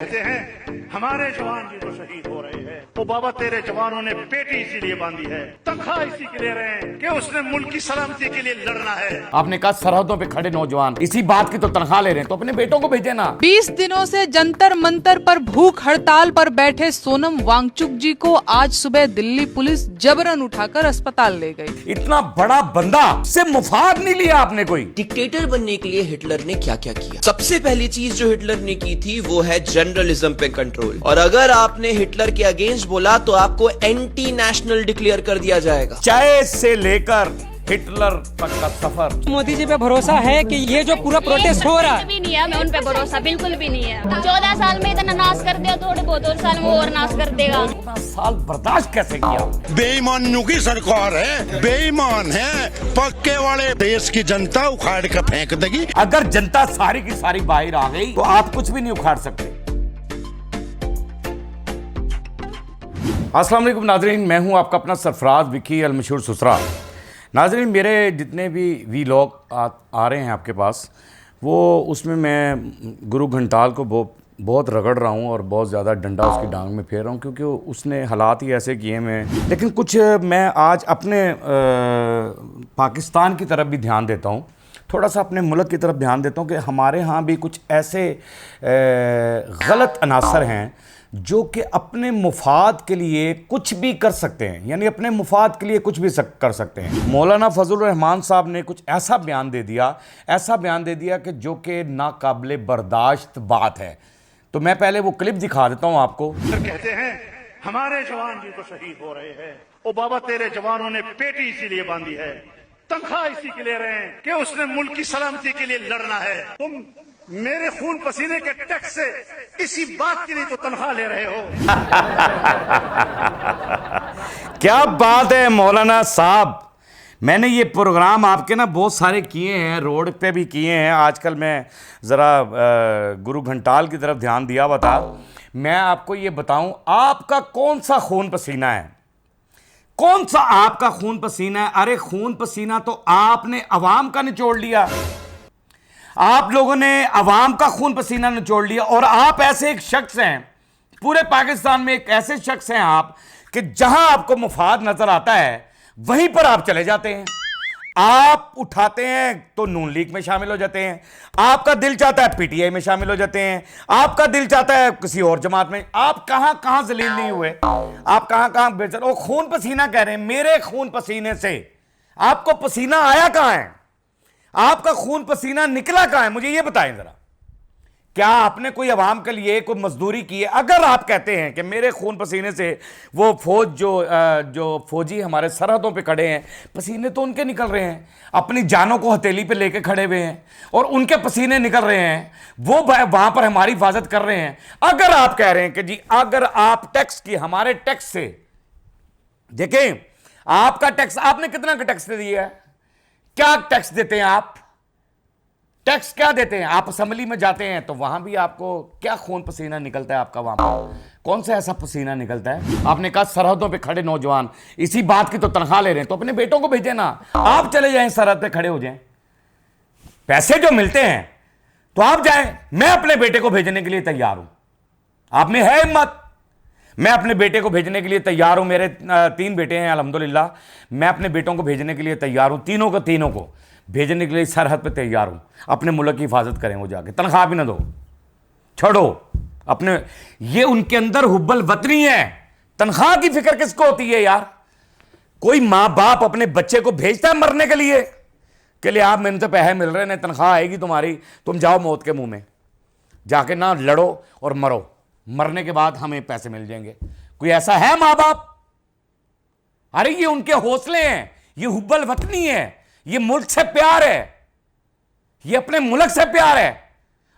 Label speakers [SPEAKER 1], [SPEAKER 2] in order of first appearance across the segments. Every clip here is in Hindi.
[SPEAKER 1] कहते हैं हमारे जवान भी तो शहीद हो रहे हैं। तो बाबा तेरे जवानों ने पेटी इसीलिए बांधी है, तनख्वाह इसी के ले रहे हैं कि उसने मुल्क की सलामती के लिए लड़ना है।
[SPEAKER 2] आपने कहा सरहदों पे खड़े नौजवान इसी बात की तो तनख्वाह ले रहे हैं, तो अपने बेटों को भेजे ना।
[SPEAKER 3] 20 दिनों से जंतर मंतर पर भूख हड़ताल पर बैठे सोनम वांगचुक जी को आज सुबह दिल्ली पुलिस जबरन उठाकर अस्पताल ले गई।
[SPEAKER 2] इतना बड़ा बंदा से मुफाद नहीं लिया आपने कोई।
[SPEAKER 4] डिक्टेटर बनने के लिए हिटलर ने क्या क्या किया? सबसे पहली चीज जो हिटलर ने की थी वो है जनरलिज्म पे कंट्रोल। और अगर आपने हिटलर के अगेंस्ट बोला तो आपको एंटी नेशनल डिक्लेयर कर दिया जाएगा।
[SPEAKER 2] चाय से लेकर हिटलर तक का सफर।
[SPEAKER 5] मोदी जी पे भरोसा है कि ये जो पूरा प्रोटेस्ट हो रहा है
[SPEAKER 6] भी नहीं है, मैं उन पे भरोसा बिल्कुल भी नहीं है। 14 साल में इतना नाश कर दिया, थोड़े बहुत और साल में और नाश कर देगा।
[SPEAKER 2] 14 साल बर्दाश्त कैसे किया?
[SPEAKER 7] बेईमानों की सरकार है, बेईमान है, पक्के वाले देश की जनता उखाड़ कर फेंक देगी।
[SPEAKER 2] अगर जनता सारी की सारी बाहर आ गई तो आप कुछ भी नहीं उखाड़ सकते। अस्सलाम वालेकुम नाज़रीन, मैं हूं आपका अपना सरफराज विकी अल मशहूर सुसरा। नाज़रीन, मेरे जितने भी वीलॉग आ रहे हैं आपके पास, वो उसमें मैं गुरु घंटाल को बहुत रगड़ रहा हूँ और बहुत ज़्यादा डंडा उसकी डांग में फेर रहा हूँ, क्योंकि उसने हालात ही ऐसे किए मैं। लेकिन कुछ मैं आज अपने पाकिस्तान की तरफ भी ध्यान देता हूँ, थोड़ा सा अपने मुल्क की तरफ ध्यान देता हूँ कि हमारे यहाँ भी कुछ ऐसे गलत अनासर हैं जो कि अपने मुफाद के लिए कुछ भी कर सकते हैं, यानी अपने मुफाद के लिए कुछ भी कर सकते हैं। मौलाना फजल रहमान साहब ने कुछ ऐसा बयान दे दिया कि जो कि नाकाबिले बर्दाश्त बात है। तो मैं पहले वो क्लिप दिखा देता हूँ आपको।
[SPEAKER 1] कहते हैं हमारे जवान भी तो शहीद हो रहे हैं। ओ बाबा तेरे जवानों ने पेटी इसीलिए बांधी है, तनख्वाह इसी के ले रहे हैं कि उसने मुल्क की सलामती के लिए लड़ना है। तुम मेरे खून पसीने के टैक्स से इसी बात के लिए तो तनख्वाह ले रहे हो।
[SPEAKER 2] क्या बात है मौलाना साहब। मैंने ये प्रोग्राम आपके ना बहुत सारे किए हैं, रोड पे भी किए हैं। आजकल मैं ज़रा गुरु घंटाल की तरफ ध्यान दिया हुआ था। मैं आपको ये बताऊं, आपका कौन सा खून पसीना है, कौन सा आपका खून पसीना है? अरे खून पसीना तो आपने अवाम का निचोड़ लिया, आप लोगों ने अवाम का खून पसीना निचोड़ लिया। और आप ऐसे एक शख्स हैं, पूरे पाकिस्तान में एक ऐसे शख्स हैं आप कि जहां आपको मुफाद नजर आता है वहीं पर आप चले जाते हैं। आप उठाते हैं तो नून लीग में शामिल हो जाते हैं, आपका दिल चाहता है पीटीआई में शामिल हो जाते हैं, आपका दिल चाहता है किसी और जमात में। आप कहां कहां जलील नहीं हुए, आप कहां कहां बेचैन। और खून पसीना कह रहे हैं, मेरे खून पसीने से आपको पसीना आया कहां है? आपका खून पसीना निकला कहां है? मुझे यह बताएं जरा, क्या आपने कोई अवाम के लिए कोई मजदूरी की है? अगर आप कहते हैं कि मेरे खून पसीने से वो फौज जो फौजी हमारे सरहदों पे खड़े हैं, पसीने तो उनके निकल रहे हैं, अपनी जानों को हथेली पे लेके खड़े हुए हैं और उनके पसीने निकल रहे हैं, वो वहां पर हमारी हिफाजत कर रहे हैं। अगर आप कह रहे हैं कि जी अगर आप टैक्स की, हमारे टैक्स से, देखें आपका टैक्स, आपने कितना का टैक्स दे दिया है? क्या टैक्स देते हैं आप? टैक्स क्या देते हैं? आप असेंबली में जाते हैं तो वहां भी आपको क्या खून पसीना निकलता है आपका? वहां पर कौन सा ऐसा पसीना निकलता है? आपने कहा सरहदों पे खड़े नौजवान इसी बात की तो तनख्वाह ले रहे हैं, तो अपने बेटों को भेजे ना। आप चले जाएं, सरहद पे खड़े हो जाएं, पैसे जो मिलते हैं तो आप जाएं। मैं अपने बेटे को भेजने के लिए तैयार हूं, आप में है हिम्मत? मैं अपने बेटे को भेजने के लिए तैयार हूं। मेरे 3 बेटे हैं अल्हम्दुलिल्लाह। मैं अपने बेटों को भेजने के लिए तैयार हूं, तीनों को भेजने के लिए सरहद पे तैयार हूं। अपने मुल्क की हिफाजत करें, वो जाके तनख्वाह भी ना दो, छोड़ो अपने। ये उनके अंदर हुब्बल वतनी है। तनख्वाह की फिक्र किसको होती है यार? कोई माँ बाप अपने बच्चे को भेजता है मरने के लिए आप मेरे तो पैसे मिल रहे हैं, तनख्वाह आएगी तुम्हारी, तुम जाओ मौत के मुंह में जाके ना लड़ो और मरो, मरने के बाद हमें पैसे मिल जाएंगे। कोई ऐसा है माँ बाप? अरे ये उनके हौसले हैं, ये हुब्बल वतनी है, ये मुल्क से प्यार है, ये अपने मुल्क से प्यार है,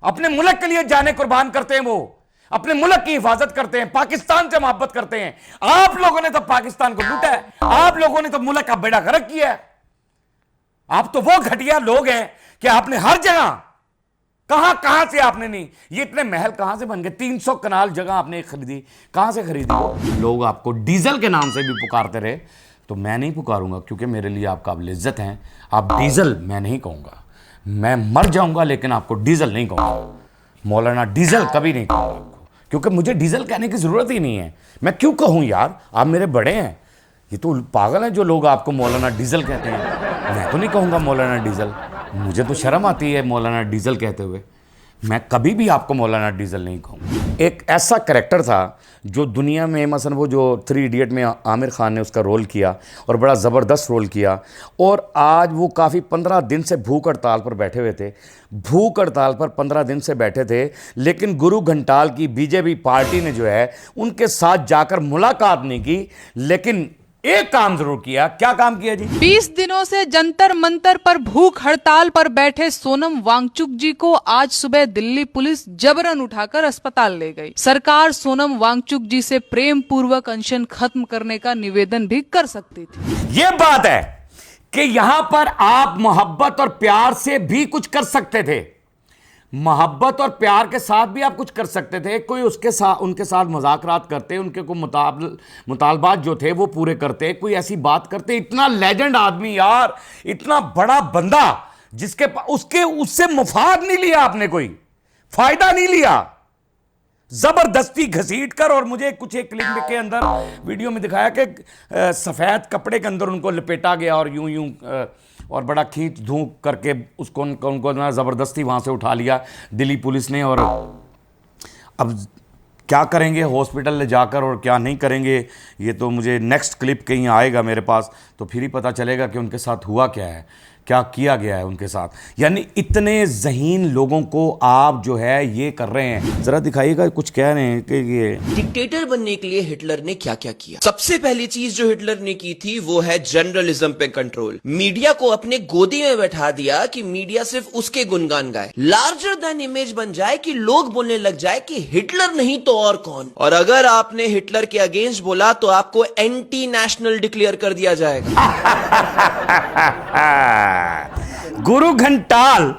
[SPEAKER 2] अपने मुल्क के लिए जाने कुर्बान करते हैं, वो अपने मुल्क की हिफाजत करते हैं, पाकिस्तान से मोहब्बत करते हैं। आप लोगों ने तो पाकिस्तान को लूटा है, आप लोगों ने तो मुल्क का बेड़ा गर्क किया है। आप तो वो घटिया लोग हैं कि आपने हर जगह, कहां से आपने नहीं, ये इतने महल कहां से बन गए? 300 कनाल जगह आपने खरीदी, कहां से खरीदी? लोग आपको डीजल के नाम से भी पुकारते रहे, तो मैं नहीं पुकारूंगा, क्योंकि मेरे लिए आप काबिल इज्जत हैं। आप डीजल मैं नहीं कहूंगा, मैं मर जाऊंगा लेकिन आपको डीजल नहीं कहूंगा। मौलाना डीजल कभी नहीं कहूंगा आपको। क्योंकि मुझे डीजल कहने की ज़रूरत ही नहीं है। मैं क्यों कहूँ यार, आप मेरे बड़े हैं। ये तो पागल हैं जो लोग आपको मौलाना डीजल कहते हैं। मैं तो नहीं कहूँगा मौलाना डीजल, मुझे तो शर्म आती है मौलाना डीजल कहते हुए। मैं कभी भी आपको मौलाना डीजल नहीं कहूँगा। एक ऐसा करैक्टर था जो दुनिया में, मसलन वो जो 3 इडियट में आमिर खान ने उसका रोल किया और बड़ा ज़बरदस्त रोल किया, और आज वो काफ़ी 15 दिन से भूख हड़ताल पर बैठे हुए थे। भूख हड़ताल पर 15 दिन से बैठे थे, लेकिन गुरु घंटाल की बीजेपी पार्टी ने जो है उनके साथ जाकर मुलाकात नहीं की, लेकिन एक काम जरूर किया। क्या काम किया जी?
[SPEAKER 3] 20 दिनों से जंतर मंतर पर भूख हड़ताल पर बैठे सोनम वांगचुक जी को आज सुबह दिल्ली पुलिस जबरन उठाकर अस्पताल ले गई। सरकार सोनम वांगचुक जी से प्रेम पूर्वक अनशन खत्म करने का निवेदन भी कर सकती थी।
[SPEAKER 2] यह बात है कि यहां पर आप मोहब्बत और प्यार से भी कुछ कर सकते थे। मोहब्बत और प्यार के साथ भी आप कुछ कर सकते थे। कोई उसके साथ, उनके साथ मजाकरात करते, उनके को मुतालबात जो थे वो पूरे करते, कोई ऐसी बात करते। इतना लेजेंड आदमी यार, इतना बड़ा बंदा, जिसके उसके उससे मुफाद नहीं लिया आपने, कोई फायदा नहीं लिया, जबरदस्ती घसीट कर। और मुझे कुछ एक क्लिप के अंदर वीडियो में दिखाया कि सफेद कपड़े के अंदर उनको लपेटा गया और यूं यूं और बड़ा खींच धूक करके उनको ज़बरदस्ती वहाँ से उठा लिया दिल्ली पुलिस ने। और अब क्या करेंगे हॉस्पिटल ले जाकर और क्या नहीं करेंगे, ये तो मुझे नेक्स्ट क्लिप कहीं आएगा मेरे पास, तो फिर ही पता चलेगा कि उनके साथ हुआ क्या है, क्या किया गया है उनके साथ। यानी इतने ज़हीन लोगों को आप जो है ये कर रहे हैं। ज़रा दिखाइएगा, कुछ कह रहे हैं कि ये
[SPEAKER 4] डिक्टेटर बनने के लिए हिटलर ने क्या क्या किया। सबसे पहली चीज जो हिटलर ने की थी वो है जर्नलिज्म पे कंट्रोल। मीडिया को अपने गोदी में बैठा दिया कि मीडिया सिर्फ उसके गुणगान गाए, लार्जर देन इमेज बन जाए कि लोग बोलने लग जाए कि हिटलर नहीं तो और कौन। और अगर आपने हिटलर के अगेंस्ट बोला तो आपको एंटी नेशनल डिक्लेयर कर दिया जाएगा।
[SPEAKER 2] गुरु घंटाल,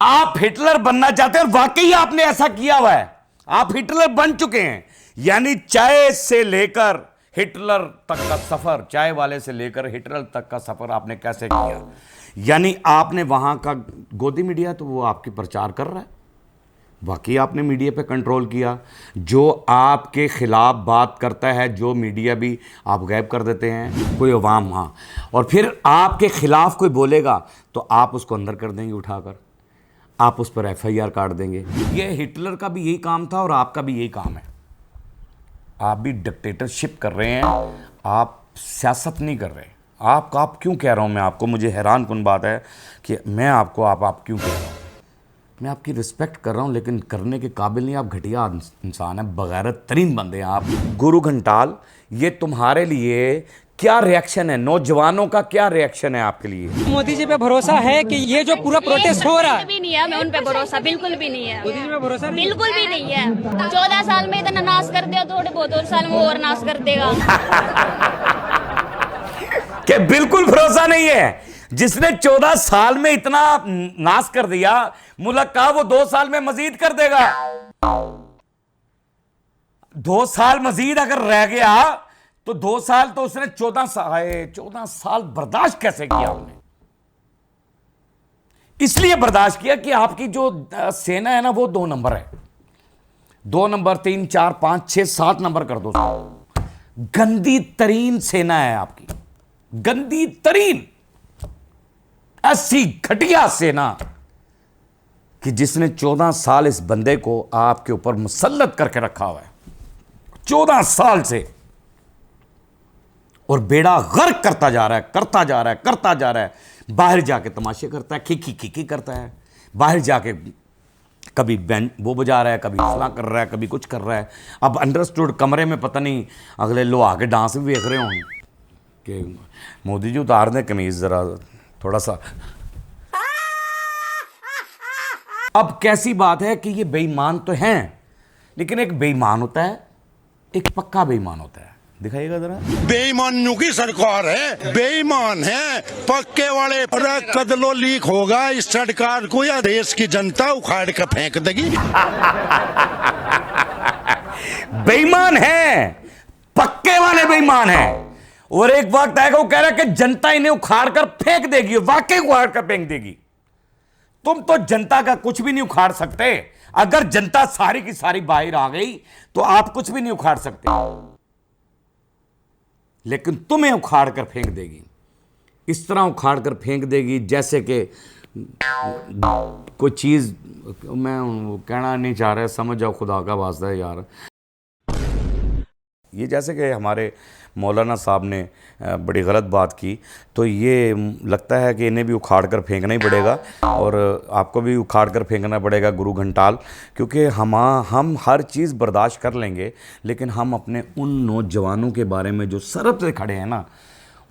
[SPEAKER 2] आप हिटलर बनना चाहते हैं और वाकई आपने ऐसा किया हुआ है। आप हिटलर बन चुके हैं। यानी चाय से लेकर हिटलर तक का सफर, चाय वाले से लेकर हिटलर तक का सफर आपने कैसे किया। यानी आपने वहां का गोदी मीडिया तो वो आपकी प्रचार कर रहा है, वाकई आपने मीडिया पे कंट्रोल किया। जो आपके खिलाफ बात करता है, जो मीडिया भी आप गायब कर देते हैं, कोई अवाम हाँ, और फिर आपके खिलाफ कोई बोलेगा तो आप उसको अंदर कर देंगे उठाकर, आप उस पर FIR काट देंगे। ये हिटलर का भी यही काम था और आपका भी यही काम है। आप भी डिक्टेटरशिप कर रहे हैं, आप सियासत नहीं कर रहे। आप क्यों कह रहा हूँ मैं आपको, मुझे हैरान कुन बात है कि मैं आपको आप क्यों कह रहा हूँ। मैं आपकी रिस्पेक्ट कर रहा हूं, लेकिन करने के काबिल नहीं। आप घटिया इंसान हैं, बगैरत तरीन बंदे हैं आप। गुरु घंटाल, ये तुम्हारे लिए क्या रिएक्शन है, नौजवानों का क्या रिएक्शन है आपके लिए?
[SPEAKER 5] मोदी जी पे भरोसा है कि ये जो पूरा प्रोटेस्ट हो रहा है,
[SPEAKER 6] भी नहीं है, मैं उन पे भरोसा बिल्कुल भी नहीं है।
[SPEAKER 5] मोदी जी पे भरोसा नहीं,
[SPEAKER 6] बिल्कुल भी नहीं है। 14 साल में इतना नाश कर दिया, थोड़े बहुत और साल में और नाश कर देगा।
[SPEAKER 2] कि बिल्कुल भरोसा नहीं है। जिसने 14 साल में इतना नाश कर दिया, मुल्क का, वो 2 साल में मजीद कर देगा। 2 साल मजीद अगर रह गया तो 2 साल तो उसने 14 साल बर्दाश्त कैसे किया आपने? इसलिए बर्दाश्त किया कि आपकी जो सेना है ना वो 2 नंबर है। 2 नंबर, 3, 4, 5, 6, 7 नंबर कर दो। गंदी तरीन सेना है आपकी, गंदी तरीन, ऐसी घटिया सेना कि जिसने 14 साल इस बंदे को आपके ऊपर मुसल्लत करके रखा हुआ है, 14 साल से, और बेड़ा गर्क करता जा रहा है, करता जा रहा है, करता जा रहा है। बाहर जाके तमाशे करता है, खिकी करता है, बाहर जाके कभी बैंड वो बजा रहा है, कभी फला कर रहा है, कभी कुछ कर रहा है। अब अंडरस्टूड कमरे में पता नहीं अगले लोग आके डांस भी देख रहे होंगे कि मोदी जी उतार दें कमीज जरा थोड़ा सा। अब कैसी बात है कि ये बेईमान तो हैं, लेकिन एक बेईमान होता है, एक पक्का बेईमान होता है। दिखाइएगा जरा।
[SPEAKER 7] बेईमानों की सरकार है, बेईमान है पक्के वाले। अरे कदलो लीक होगा इस सरकार को या देश की जनता उखाड़ कर फेंक देगी।
[SPEAKER 2] बेईमान है, पक्के वाले बेईमान है। और एक वक्त आएगा वो कह रहा है कि जनता इन्हें उखाड़ कर फेंक देगी, वाकई उखाड़ कर फेंक देगी। तुम तो जनता का कुछ भी नहीं उखाड़ सकते। अगर जनता सारी की सारी बाहर आ गई तो आप कुछ भी नहीं उखाड़ सकते, लेकिन तुम्हें उखाड़ कर फेंक देगी। इस तरह उखाड़ कर फेंक देगी जैसे कि कोई चीज़, मैं कहना नहीं चाह रहा, समझ जाओ, खुदा का वास्ता है यार। ये जैसे कि हमारे मौलाना साहब ने बड़ी गलत बात की, तो ये लगता है कि इन्हें भी उखाड़ कर फेंकना ही पड़ेगा और आपको भी उखाड़ कर फेंकना पड़ेगा गुरु घंटाल, क्योंकि हम हर चीज़ बर्दाश्त कर लेंगे, लेकिन हम अपने उन नौजवानों के बारे में जो सरहद से खड़े हैं ना,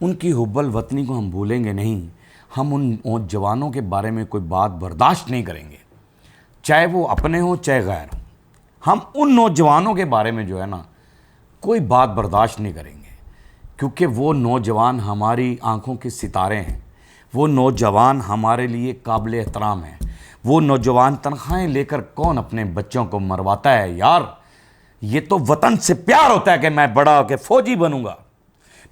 [SPEAKER 2] उनकी हुब्बल वतनी को हम भूलेंगे नहीं। हम उन नौजवानों के बारे में कोई बात बर्दाश्त नहीं करेंगे, चाहे वो अपने हो चाहे गैर हो। हम उन नौजवानों के बारे में जो है ना कोई बात बर्दाश्त नहीं करेंगे, क्योंकि वो नौजवान हमारी आंखों के सितारे हैं, वो नौजवान हमारे लिए काबिल एहतराम हैं। वो नौजवान तनख्वाहें लेकर कौन अपने बच्चों को मरवाता है यार? ये तो वतन से प्यार होता है कि मैं बड़ा होकर फौजी बनूंगा,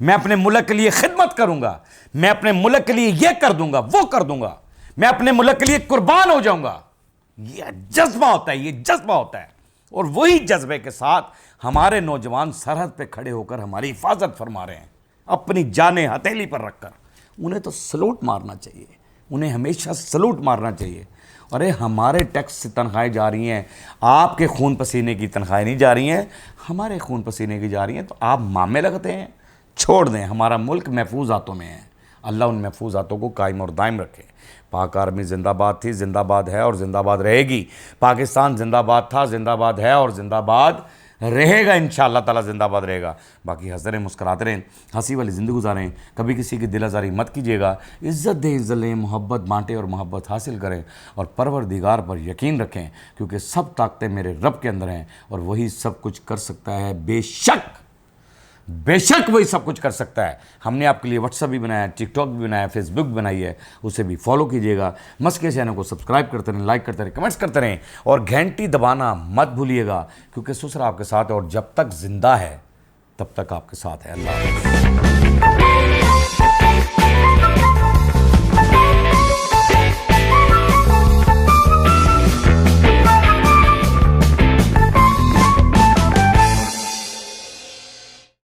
[SPEAKER 2] मैं अपने मुल्क के लिए खिदमत करूंगा, मैं अपने मुल्क के लिए ये कर दूंगा, वो कर दूंगा, मैं अपने मुल्क के लिए कुर्बान हो जाऊंगा। ये जज्बा होता है, ये जज्बा होता है। और वही जज्बे के साथ हमारे नौजवान सरहद पे खड़े होकर हमारी हिफाजत फरमा रहे हैं, अपनी जानें हथेली पर रखकर। उन्हें तो सलूट मारना चाहिए, उन्हें हमेशा सलूट मारना चाहिए। अरे हमारे टैक्स से तनख्वाहें जा रही हैं, आपके खून पसीने की तनख्वाहें नहीं जा रही हैं, हमारे खून पसीने की जा रही हैं, तो आप मामे लगते हैं। छोड़ दें, हमारा मुल्क महफूज हाथों में है। अल्लाह उन महफूज हाथों को कायम और दायम रखे। पाक आर्मी जिंदाबाद थी, जिंदाबाद है और जिंदाबाद रहेगी। पाकिस्तान जिंदाबाद था, जिंदाबाद है और जिंदाबाद रहेगा। इंशाअल्लाह ताला जिंदाबाद रहेगा। बाकी हंसते रहें, मुस्कुराते रहें, हंसी वाली ज़िंदगी गुजारें। कभी किसी की दिल आज़ारी मत कीजिएगा। इज़्ज़त दें, इज़्ज़त लें, मोहब्बत बांटें और मोहब्बत हासिल करें और परवरदिगार पर यकीन रखें, क्योंकि सब ताकतें मेरे रब के अंदर हैं और वही सब कुछ कर सकता है। बेशक वही सब कुछ कर सकता है। हमने आपके लिए व्हाट्सएप भी बनाया, टिकटॉक भी बनाया, फेसबुक भी बनाई है, उसे भी फॉलो कीजिएगा। मस्त के चैनल को सब्सक्राइब करते रहें, लाइक करते रहें, कमेंट्स करते रहें और घंटी दबाना मत भूलिएगा, क्योंकि ससुर आपके साथ है और जब तक जिंदा है तब तक आपके साथ है। अल्लाह हाफ़िज़।